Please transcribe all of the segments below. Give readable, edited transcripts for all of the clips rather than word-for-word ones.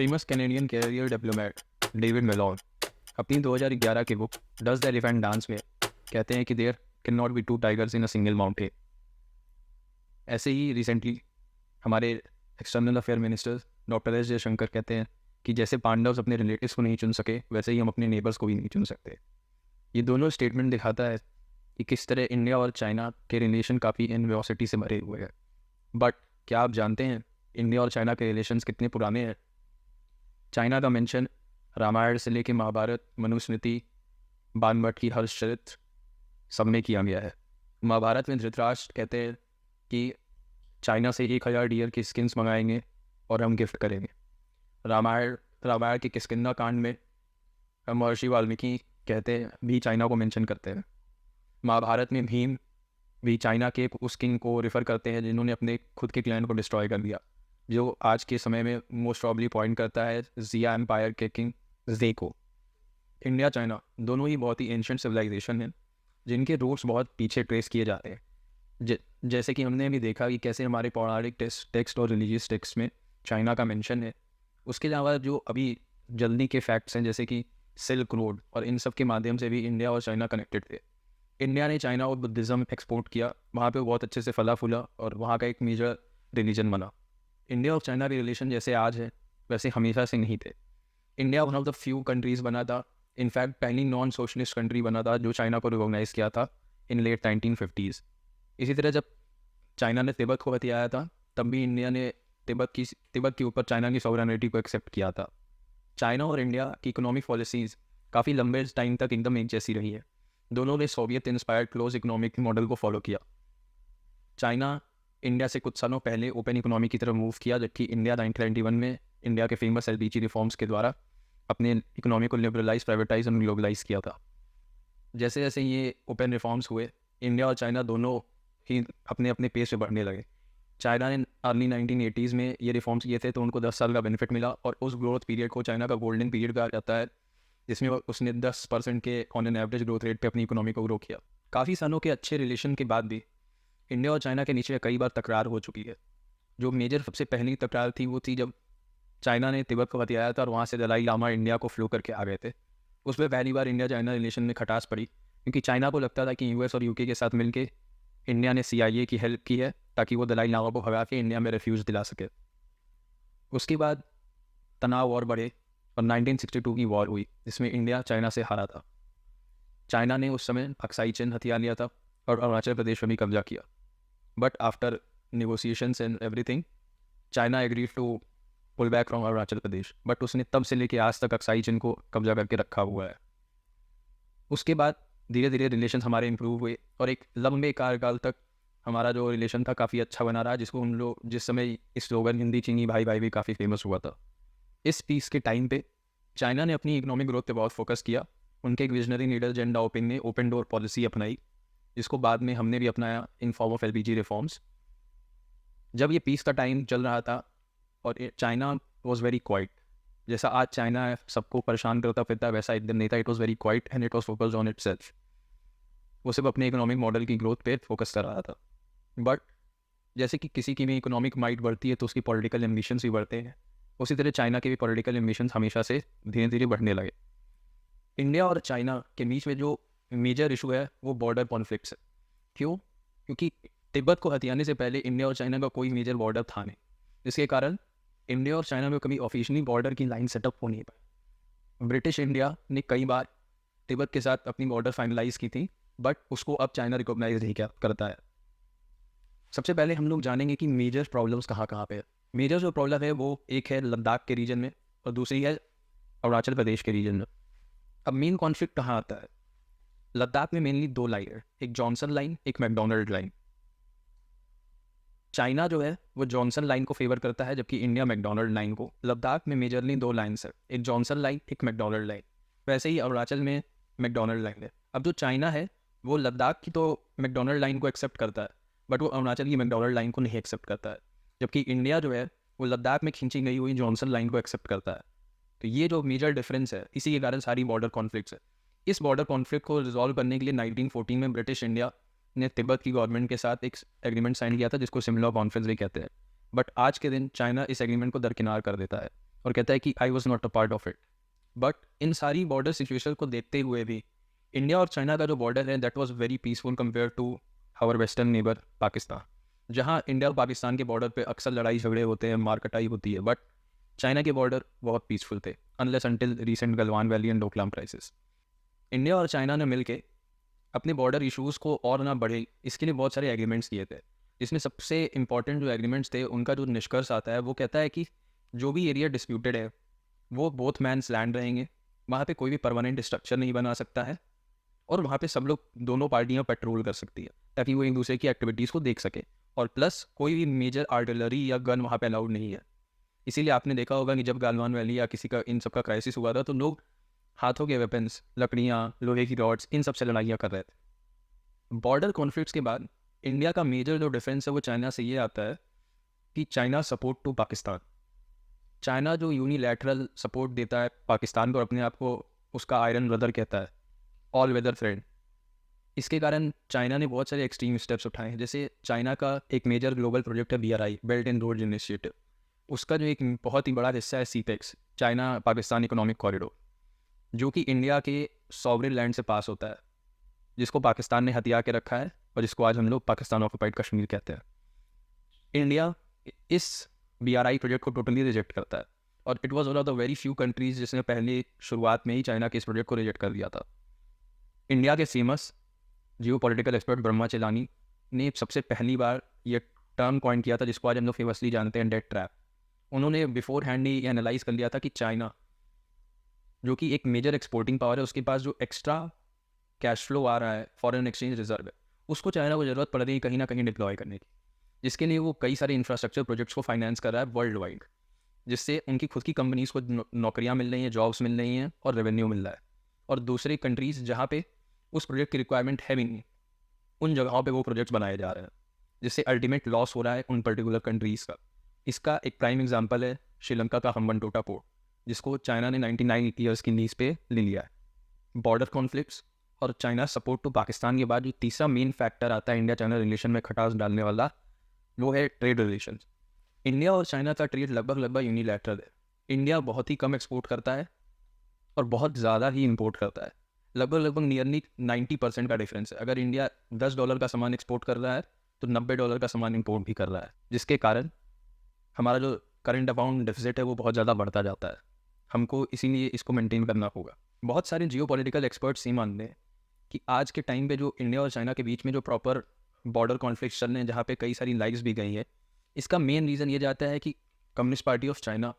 Famous Canadian career diplomat David Malone अपनी 2011 की book does the elephant dance में कहते हैं कि there can not be two tigers in a single mountain. ऐसे ही रिसेंटली हमारे external affair minister doctor S Jaishankar कहते हैं कि जैसे पांडव्स अपने रिलेटिव्स को नहीं चुन सके वैसे ही हम अपने नेबर्स को भी नहीं चुन सकते। ये दोनों स्टेटमेंट दिखाता है कि किस तरह इंडिया और चाइना के रिलेशन काफ़ी एनिमोसिटी से भरे हुए हैं। बट क्या आप जानते हैं इंडिया और चाइना के रिलेशंस कितने पुराने हैं? चाइना का मेंशन रामायण से लेके महाभारत, मनुस्मृति, बाणभट्ट की हर्षचरित्र सब में किया गया है। महाभारत में धृतराष्ट्र कहते हैं कि चाइना से 1000 डियर की स्किन्स मंगाएंगे और हम गिफ्ट करेंगे। रामायण रामायण के किष्किंधा कांड में महर्षि वाल्मीकि कहते हैं भी चाइना को मेंशन करते हैं। महाभारत में भीम भी चाइना के उस किंग को रेफर करते हैं जिन्होंने अपने खुद के क्लैन को डिस्ट्रॉय कर दिया, जो आज के समय में मोस्ट प्रॉब्ली पॉइंट करता है जिया एम्पायर के किंग जे को। इंडिया चाइना दोनों ही बहुत ही एंशिएंट सिविलाइजेशन हैं जिनके रूट्स बहुत पीछे ट्रेस किए जाते हैं। जैसे कि हमने भी देखा कि कैसे हमारे पौराणिक टेक्स्ट और रिलीजियस टेक्स्ट में चाइना का मेंशन है। उसके अलावा जो अभी जल्दी के फैक्ट्स हैं जैसे कि सिल्क रोड और इन सब के माध्यम से भी इंडिया और चाइना कनेक्टेड थे। इंडिया ने चाइना और बुद्धिज़्म एक्सपोर्ट किया, वहाँ पे बहुत अच्छे से फला फूला और वहाँ का एक मेजर रिलीजन बना। इंडिया और चाइना के रिलेशन जैसे आज है वैसे हमेशा से नहीं थे। India one of the few countries बना था, इनफैक्ट पहली नॉन सोशलिस्ट कंट्री बना था जो चाइना को रिकॉग्नाइज़ किया था इन लेट 1950s। इसी तरह जब चाइना ने तिब्बत को हथियाया था तब भी इंडिया ने तिब्बत के ऊपर चाइना की सॉवरेनिटी को एक्सेप्ट किया था। चाइना और इंडिया की इकोनॉमिक पॉलिसीज़ काफ़ी लंबे टाइम तक एकदम एक जैसी रही है। दोनों ने Soviet inspired close economic model को फॉलो किया। चाइना इंडिया से कुछ सालों पहले ओपन इकोनॉमी की तरफ मूव किया, जबकि इंडिया 1991 में इंडिया के फेमस एलपीजी रिफॉर्म्स के द्वारा अपने इकोनॉमी को लिबरलाइज, प्राइवेटाइज और ग्लोबलाइज किया था। जैसे जैसे ये ओपन रिफॉर्म्स हुए इंडिया और चाइना दोनों ही अपने अपने पेस पे बढ़ने लगे। चाइना ने अर्ली 1980s में ये रिफॉर्म्स किए थे तो उनको 10 साल का बेनिफिट मिला और उस ग्रोथ पीरियड को चाइना का गोल्डन पीरियड कहा जाता है, जिसमें उसने 10% के on an average growth rate पे अपनी इकोनॉमी को ग्रो किया। काफ़ी सालों के अच्छे रिलेशन के बाद भी इंडिया और चाइना के नीचे कई बार तकरार हो चुकी है। जो मेजर सबसे पहली तकरार थी वो थी जब चाइना ने तिब्बत को हथियाया था और वहाँ से दलाई लामा इंडिया को फ्लो करके आ गए थे। उसमें पहली बार इंडिया चाइना रिलेशन में खटास पड़ी क्योंकि चाइना को लगता था कि यूएस और यूके के साथ मिलकर इंडिया ने CIA की हेल्प की है ताकि वो दलाई लामा को भगा के इंडिया में रेफ्यूज दिला सके। उसके बाद तनाव और बढ़े और 1962 की वॉर हुई जिसमें इंडिया चाइना से हारा था। चाइना ने उस समय अक्साई चिन हथियार लिया था और अरुणाचल प्रदेश में भी कब्जा किया। But after negotiations and everything China agreed to pull back from Arunachal Pradesh, but उसने तब से लेके आज तक अक्साई चिन को कब्जा करके रखा हुआ है। उसके बाद धीरे धीरे रिलेशन हमारे इम्प्रूव हुए और एक लंबे कार्यकाल तक हमारा जो रिलेशन था काफ़ी अच्छा बना रहा, जिसको हम लोग जिस समय इस स्लोगन हिंदी चीनी भाई भाई भी काफ़ी फेमस हुआ था। इस पीस के टाइम पे चाइना ने अपनी इकोनॉमिक ग्रोथ पे बहुत फोकस किया। उनके एक विजनरी लीडर जेन डाओपिंग ने ओपन डोर पॉलिसी अपनाई, जिसको बाद में हमने भी अपनाया in form of LPG reforms. जब ये पीस का टाइम चल रहा था और चाइना वॉज वेरी क्वाइट, जैसा आज चाइना सबको परेशान करता फिरता वैसा एकदम नहीं था। It was very quiet and it was focused on itself. वो सिर्फ अपने इकोनॉमिक मॉडल की ग्रोथ पे फोकस कर रहा था। बट जैसे कि किसी की भी इकोनॉमिक माइट बढ़ती है तो उसकी पॉलिटिकल एम्बिशंस भी बढ़ते हैं, उसी तरह चाइना के भी पॉलिटिकल एम्बिशंस हमेशा से धीरे धीरे बढ़ने लगे। इंडिया और चाइना के बीच में जो मेजर इशू है वो बॉर्डर कॉन्फ्लिक्ट्स है। क्यों? क्योंकि तिब्बत को हथियाने से पहले इंडिया और चाइना का कोई मेजर बॉर्डर था नहीं, जिसके कारण इंडिया और चाइना में कभी ऑफिशियली बॉर्डर की लाइन सेटअप हो नहीं पाई। ब्रिटिश इंडिया ने कई बार तिब्बत के साथ अपनी बॉर्डर फाइनलाइज की थी, बट उसको अब चाइना रिकॉग्नाइज नहीं करता है। सबसे पहले हम लोग जानेंगे कि मेजर प्रॉब्लम्स कहाँ कहाँ पे है। मेजर जो प्रॉब्लम है वो एक है लद्दाख के रीजन में और दूसरी है अरुणाचल प्रदेश के रीजन में। अब मेन कॉन्फ्लिक्ट कहाँ आता है? लद्दाख में मेनली 2 लाइन है, एक जॉनसन लाइन, एक मैकडोनल्ड लाइन। चाइना जो है वो जॉनसन लाइन को फेवर करता है जबकि इंडिया मैकडोनल्ड लाइन को। लद्दाख में मेजरली 2 लाइन्स है, एक जॉनसन लाइन, एक मैकडोनल्ड लाइन। वैसे ही अरुणाचल में मैकडोनल्ड लाइन है। अब जो चाइना है वो लद्दाख की तो मैकडोनल्ड लाइन को एक्सेप्ट करता है, बट वो अरुणाचल की मैकडोनल्ड लाइन को नहीं एक्सेप्ट करता है। जबकि इंडिया जो है वो लद्दाख में खींची गई हुई जॉनसन लाइन को एक्सेप्ट करता है। तो ये जो मेजर डिफरेंस है, इसी के कारण सारी बॉर्डर कॉन्फ्लिक्ट्स है। इस बॉर्डर कॉन्फ्लिक्ट को रिजॉल्व करने के लिए 1914 में ब्रिटिश इंडिया ने तिब्बत की गवर्नमेंट के साथ एक एग्रीमेंट साइन किया था जिसको सिमला कॉन्फ्रेंस भी कहते हैं। बट आज के दिन चाइना इस एग्रीमेंट को दरकिनार कर देता है। और कहता है कि I was not a part of it. But in सारी बॉर्डर सिचुएशन को देखते हुए भी इंडिया और चाइना का जो बॉर्डर है that was very peaceful compare to our western neighbour Pakistan. जहाँ इंडिया और पाकिस्तान के बॉर्डर पे अक्सर लड़ाई झगड़े होते हैं, मारकटाई होती है, बट चाइना के बॉर्डर बहुत पीसफुल थे unless until recent Galwan valley and Doklam crisis. India और चाइना ने मिलकर अपने बॉर्डर इशूज़ को और ना बढ़े इसके लिए बहुत सारे एग्रीमेंट्स किए थे, जिसमें सबसे इंपॉर्टेंट जो एग्रीमेंट्स थे उनका जो निष्कर्ष आता है वो कहता है कि जो भी एरिया डिस्प्यूटेड है वो बोथ मैंस लैंड रहेंगे, वहाँ पे कोई भी परमानेंट स्ट्रक्चर नहीं बना सकता है, और वहाँ पे सब लोग दोनों पार्टियाँ पेट्रोल कर सकती है ताकि वो एक दूसरे की एक्टिविटीज़ को देख सके। और प्लस कोई भी मेजर आर्टिलरी या गन वहाँ पे अलाउड नहीं है। इसीलिए आपने देखा होगा कि जब गालवान वैली या किसी का इन सब का क्राइसिस हुआ था तो लोग हाथों के वेपन्स, लकड़ियाँ, लोहे की रॉड्स, इन सब से लड़ाइयाँ कर रहे थे। बॉर्डर कॉन्फ्लिक्ट्स के बाद इंडिया का मेजर जो डिफरेंस है वो चाइना से ये आता है कि China support to Pakistan. China जो यूनिलैटरल सपोर्ट देता है पाकिस्तान को, अपने आप को उसका आयरन ब्रदर कहता है, ऑल वेदर फ्रेंड, इसके कारण चाइना ने बहुत सारे एक्सट्रीम स्टेप्स उठाए हैं। जैसे चाइना का एक मेजर ग्लोबल प्रोजेक्ट है BRI, belt and road initiative. उसका जो एक बहुत ही बड़ा हिस्सा है CPEX, China Pakistan economic corridor, जो कि इंडिया के सॉवरेन लैंड से पास होता है, जिसको पाकिस्तान ने हथिया के रखा है और जिसको आज हम लोग पाकिस्तान ऑक्युपाइड कश्मीर कहते हैं। इंडिया इस BRI प्रोजेक्ट को टोटली रिजेक्ट करता है और it was one of the very few countries जिसने पहले शुरुआत में ही चाइना के इस प्रोजेक्ट को रिजेक्ट कर दिया था। इंडिया के फेमस जियो पॉलिटिकल एक्सपर्ट ब्रह्मा चेलानी ने सबसे पहली बार ये टर्म कॉइन किया था जिसको आज हम लोग फेमसली जानते हैं, डेट ट्रैप। उन्होंने बिफोर हैंड ही एनालाइज कर लिया था कि चाइना जो कि एक मेजर एक्सपोर्टिंग पावर है, उसके पास जो एक्स्ट्रा कैश फ्लो आ रहा है, फॉरेन एक्सचेंज रिजर्व है, उसको चाइना को ज़रूरत पड़ रही है कहीं ना कहीं डिप्लॉय करने की, जिसके लिए वो कई सारे इंफ्रास्ट्रक्चर प्रोजेक्ट्स को फाइनेंस कर रहा है वर्ल्ड वाइड, जिससे उनकी खुद की कंपनीज़ को नौकरियाँ मिल रही हैं, जॉब्स मिल रही हैं और रेवेन्यू मिल रहा है। और दूसरे कंट्रीज़ जहाँ पे उस प्रोजेक्ट की रिक्वायरमेंट है भी नहीं, उन जगहों पे वो प्रोजेक्ट्स बनाए जा रहे हैं, जिससे अल्टीमेट लॉस हो रहा है उन पर्टिकुलर कंट्रीज़ का। इसका एक प्राइम एग्जांपल है श्रीलंका का हम्बनटोटा पोर्ट, जिसको चाइना ने 99 ईयर्स की लीज पे ले लिया है। बॉर्डर कॉन्फ्लिक्ट्स और चाइना सपोर्ट टू पाकिस्तान के बाद जो तीसरा मेन फैक्टर आता है इंडिया चाइना रिलेशन में खटास डालने वाला, वो है ट्रेड रिलेशन। इंडिया और चाइना का ट्रेड लगभग यूनिलैटरल है। इंडिया बहुत ही कम एक्सपोर्ट करता है और बहुत ज़्यादा ही इंपोर्ट करता है। लगभग नियरली 90% का डिफरेंस है। अगर इंडिया $10 का सामान एक्सपोर्ट कर रहा है तो $90 का सामान इंपोर्ट भी कर रहा है, जिसके कारण हमारा जो करंट अकाउंट डेफिसिट है वो बहुत ज़्यादा बढ़ता जाता है। हमको इसीलिए इसको मेंटेन करना होगा। बहुत सारे जियोपॉलिटिकल एक्सपर्ट्स ये मानते हैं कि आज के टाइम पे जो इंडिया और चाइना के बीच में जो प्रॉपर बॉर्डर कॉन्फ्लिक्ट चल रहे हैं, जहाँ पे कई सारी लाइव्स भी गई हैं, इसका मेन रीज़न ये जाता है कि कम्युनिस्ट पार्टी ऑफ चाइना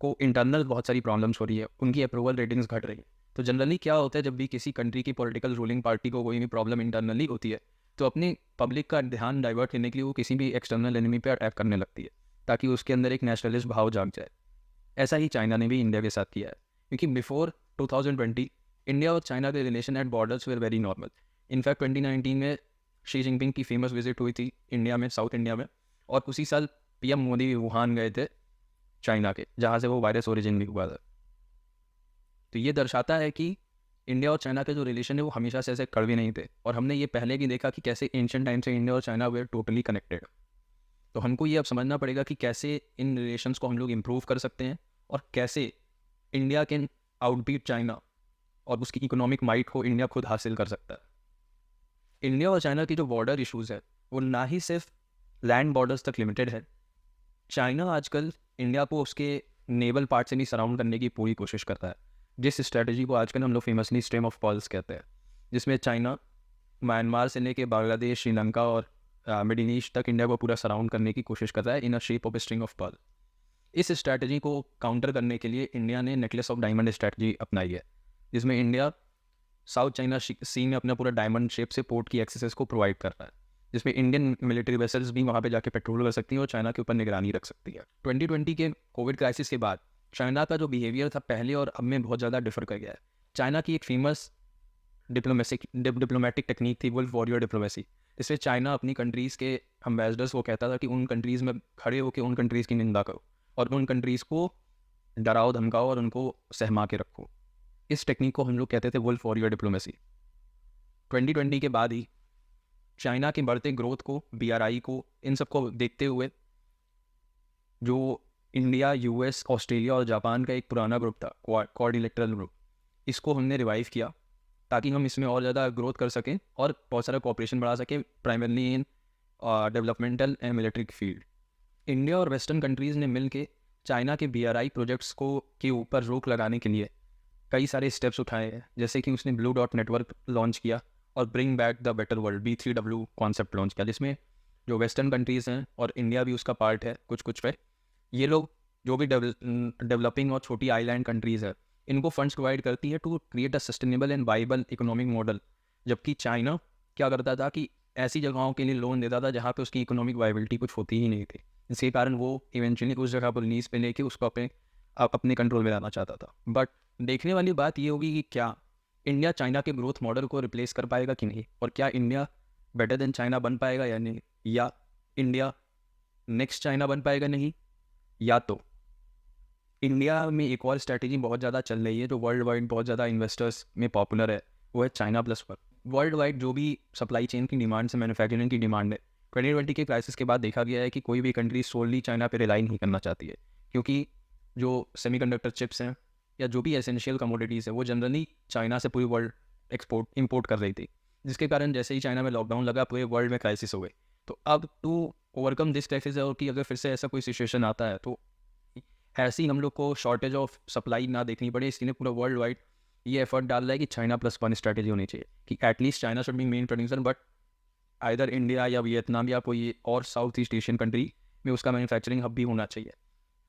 को इंटरनल बहुत सारी प्रॉब्लम्स हो रही है, उनकी अप्रूवल रेटिंग्स घट रही है। तो जनरली क्या होता है, जब भी किसी कंट्री की पॉलिटिकल रूलिंग पार्टी को कोई भी प्रॉब्लम इंटरनली होती है तो अपनी पब्लिक का ध्यान डाइवर्ट करने के लिए वो किसी भी एक्सटर्नल एनिमी पे अटैक करने लगती है, ताकि उसके अंदर एक नेशनलिस्ट भाव जाग जाए। ऐसा ही चाइना ने भी इंडिया के साथ किया है, क्योंकि बिफोर 2020 इंडिया और चाइना के relation at borders were very normal. In fact 2019 में शी जिनपिंग की फेमस विजिट हुई थी इंडिया में, साउथ इंडिया में, और उसी साल PM मोदी वुहान गए थे चाइना के, जहाँ से वो वायरस ओरिजिन भी हुआ था। तो ये दर्शाता है कि इंडिया और चाइना के जो रिलेशन है वो हमेशा से ऐसे कड़वे नहीं थे, और हमने ये पहले भी देखा कि कैसे एंशिएंट टाइम से इंडिया और चाइना वेर टोटली कनेक्टेड। तो हमको ये अब समझना पड़ेगा कि कैसे इन रिलेशंस को हम लोग इम्प्रूव कर सकते हैं और कैसे इंडिया कैन आउटबीट चाइना और उसकी इकोनॉमिक माइट को इंडिया खुद हासिल कर सकता है। इंडिया और चाइना की जो बॉर्डर इशूज़ है वो ना ही सिर्फ लैंड बॉर्डर्स तक लिमिटेड है। चाइना आजकल इंडिया को उसके नेवल पार्ट से भी सराउंड करने की पूरी कोशिश करता है, जिस स्ट्रैटेजी को आजकल हम लोग फेमसली स्ट्रीम ऑफ पर्ल्स कहते हैं, जिसमें चाइना म्यांमार से लेके बांग्लादेश, श्रीलंका और मिडिल ईस्ट तक इंडिया को पूरा सराउंड करने की कोशिश कर रहा है in a shape of a string of pearl. इस स्ट्रैटेजी को काउंटर करने के लिए इंडिया ने नेकलेस ऑफ डायमंड स्ट्रैटेजी अपनाई है, जिसमें इंडिया साउथ चाइना सी में अपना पूरा डायमंड शेप से पोर्ट की एक्सेस को प्रोवाइड कर रहा है, जिसमें इंडियन मिलिट्री वेसल्स भी वहाँ पे जाके पेट्रोल कर सकती हैं और चाइना के ऊपर निगरानी रख सकती है। 2020 के कोविड क्राइसिस के बाद चाइना का जो बिहेवियर था पहले और अब में बहुत ज़्यादा डिफर कर गया है। चाइना की एक फेमस डिप्लोमेटिक टेक्निक थी वुल्फ वॉरियर डिप्लोमेसी। इसमें चाइना अपनी कंट्रीज़ के एम्बेसडर्स को कहता था कि उन कंट्रीज़ में खड़े होकर उन कंट्रीज़ की निंदा करो और उन कंट्रीज़ को डराओ धमकाओ और उनको सहमा के रखो। इस टेक्निक को हम लोग कहते थे वुल्फ वॉरियर डिप्लोमेसी। 2020 के बाद ही चाइना के बढ़ते ग्रोथ को, BRI को, इन सब को देखते हुए जो इंडिया, यूएस, ऑस्ट्रेलिया और जापान का एक पुराना ग्रुप था, क्वाड्रिलेटरल ग्रुप। इसको हमने रिवाइव किया ताकि हम इसमें और ज़्यादा ग्रोथ कर सकें और बहुत सारा कॉपरेशन बढ़ा सकें, primarily in developmental and military field. India और वेस्टर्न कंट्रीज़ ने मिल के चाइना के BRI प्रोजेक्ट्स को के ऊपर रोक लगाने के लिए कई सारे स्टेप्स उठाए हैं, जैसे कि उसने ब्लू डॉट नेटवर्क लॉन्च किया और bring back the better world B3W concept launch किया, जिसमें जो वेस्टर्न कंट्रीज़ हैं और इंडिया भी उसका पार्ट है कुछ कुछ पे, ये लोग जो भी डेवलपिंग और छोटी आइलैंड कंट्रीज़ है इनको फंड्स प्रोवाइड करती है to create a sustainable and viable economic model. जबकि चाइना क्या करता था कि ऐसी जगहों के लिए लोन देता था जहाँ पे उसकी इकोनॉमिक वाइबिलिटी कुछ होती ही नहीं थी, इसके कारण वो इवेंचुअली उस जगह पर लीज पे लेके उसको अपने कंट्रोल में लाना चाहता था। बट देखने वाली बात ये होगी कि क्या इंडिया चाइना के ग्रोथ मॉडल को रिप्लेस कर पाएगा कि नहीं, और क्या इंडिया बेटर देन चाइना बन पाएगा या नहीं, या इंडिया नेक्स्ट चाइना बन पाएगा नहीं, या तो इंडिया में एक और स्ट्रैटेजी बहुत ज़्यादा चल रही है जो वर्ल्ड वाइड बहुत ज़्यादा इन्वेस्टर्स में पॉपुलर है, वो है China+1। वर्ल्ड वाइड जो भी सप्लाई चेन की डिमांड से मैन्युफैक्चरिंग की डिमांड है, 2020 के क्राइसिस के बाद देखा गया है कि कोई भी कंट्री सोलली चाइना पे रिलाई नहीं करना चाहती है, क्योंकि जो सेमीकंडक्टर चिप्स हैं या जो भी एसेंशियल कमोडिटीज़ है वो जनरली चाइना से पूरी वर्ल्ड इंपोर्ट कर रही थी, जिसके कारण जैसे ही चाइना में लॉकडाउन लगा पूरे वर्ल्ड में क्राइसिस हो गई। तो अब टू ओवरकम दिस क्राइसिस है, और कि अगर फिर से ऐसा कोई सिचुएशन आता है तो ऐसे ही हम लोग को शॉर्टेज ऑफ सप्लाई ना देखनी पड़े, इसलिए पूरा वर्ल्ड वाइड ये एफर्ट डाल रहा है कि China+1 स्ट्रैटेजी होनी चाहिए, कि at least China should be main producer, but either India या वियतनाम या कोई और साउथ ईस्ट एशियन कंट्री में उसका मैन्युफैक्चरिंग हब भी होना चाहिए।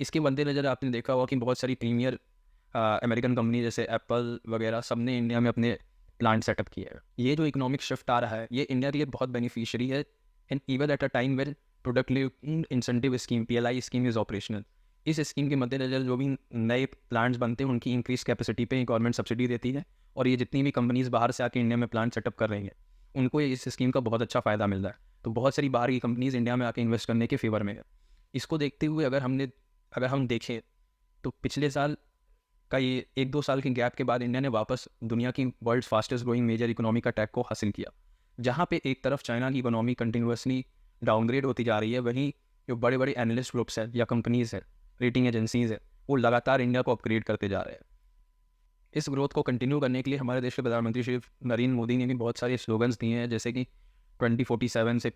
इसके मद्देनज़र आपने देखा होगा कि बहुत सारी प्रीमियर अमेरिकन कंपनी जैसे एप्पल वगैरह सब ने इंडिया में अपने प्लांट सेटअप किए हैं। ये जो इकोनॉमिक शिफ्ट आ रहा है ये इंडिया के लिए बहुत बेनिफिशियरी है, and even at a time when product linked incentive scheme PLI scheme is operational. इस स्कीम के मद्देनज़र जो भी नए प्लांट्स बनते हैं उनकी इंक्रीज कैपेसिटी पे गवर्नमेंट सब्सिडी देती है, और ये जितनी भी कंपनीज बाहर से आके इंडिया में प्लांट सेटअप कर रही हैं उनको इस स्कीम का बहुत अच्छा फ़ायदा मिल रहा है। तो बहुत सारी बाहर की कंपनीज इंडिया में आके इन्वेस्ट करने के फेवर में है। इसको देखते हुए अगर हम देखें तो पिछले साल का ये 1-2 साल के गैप के बाद इंडिया ने वापस दुनिया की world fastest growing major economy का टैग को हासिल किया, जहाँ पे एक तरफ चाइना की इकोनॉमी कंटिन्यूसली डाउनग्रेड होती जा रही है, वहीं जो बड़े बड़े एनालिस्ट ग्रुप्स हैं या कंपनीज हैं, रेटिंग एजेंसीज है, वो लगातार इंडिया को अपग्रेड करते जा रहे हैं। इस ग्रोथ को कंटिन्यू करने के लिए हमारे देश के प्रधानमंत्री श्री नरेंद्र मोदी ने भी बहुत सारे स्लोगन्स दिए हैं, जैसे कि 2047 से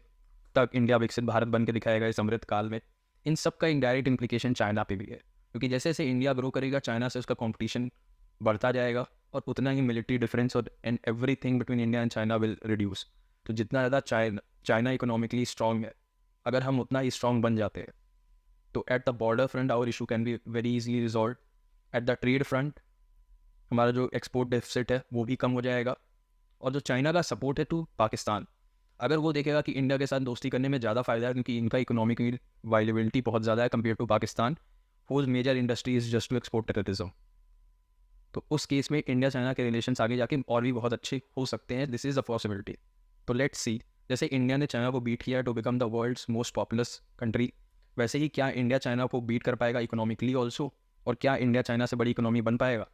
तक इंडिया विकसित भारत बन के दिखाएगा इस अमृत काल में। इन सब का इनडायरेक्ट इम्प्लीकेशन चाइना पे भी है, क्योंकि जैसे जैसे इंडिया ग्रो करेगा चाइना से उसका कॉम्पिटिशन बढ़ता जाएगा, और उतना ही मिलिट्री डिफरेंस और and everything between India and China will reduce. तो जितना ज़्यादा चाइना इकोनॉमिकली स्ट्रॉन्ग है, अगर हम उतना ही स्ट्रॉन्ग बन जाते हैं तो at the border front our issue can be very easily resolve. At the trade front हमारा जो एक्सपोर्ट डेफिसिट है वो भी कम हो जाएगा, और जो चाइना का सपोर्ट है टू पाकिस्तान, अगर वो देखेगा कि इंडिया के साथ दोस्ती करने में ज़्यादा फ़ायदा है क्योंकि इनका इकोनॉमिक वाइलेबिलिटी बहुत ज़्यादा है compare to Pakistan, whose major industries just to export terrorism, तो उस केस में इंडिया चाइना के रिलेशंस आगे जाके और भी बहुत अच्छे हो सकते हैं। This is a possibility. तो लेट्स सी, जैसे इंडिया ने चाइना को बीट किया to become the world's most populous country, वैसे ही क्या इंडिया चाइना को बीट कर पाएगा इकोनॉमिकली ऑल्सो, और क्या इंडिया चाइना से बड़ी इकोनॉमी बन पाएगा?